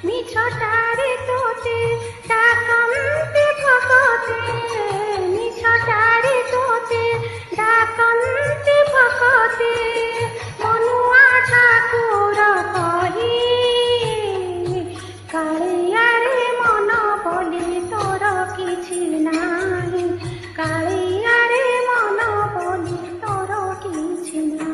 মিছটারে তোতে ডাকন্তে ভকতে, মিছটারে তোতে ডাকন্তে ভকতে, মনুয়া ঠাকুর কহি কাଳିয়ারে মন বলি তোর কিছু নাই, কাଳିয়ারে মন বলি তোর কিছু নাই।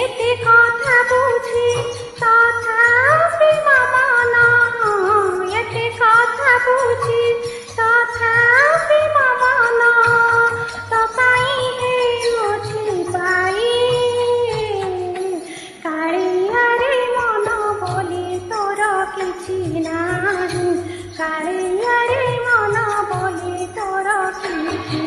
এতে কথা বুঝি তথাপি মন, এতে কথা বুঝি তথাপি মন, তপাই হে মুঠি পাই কাଳିয়ারে মন বলি তোর কিছু নাই, কাଳିয়ারে মন বলি তোর কিছু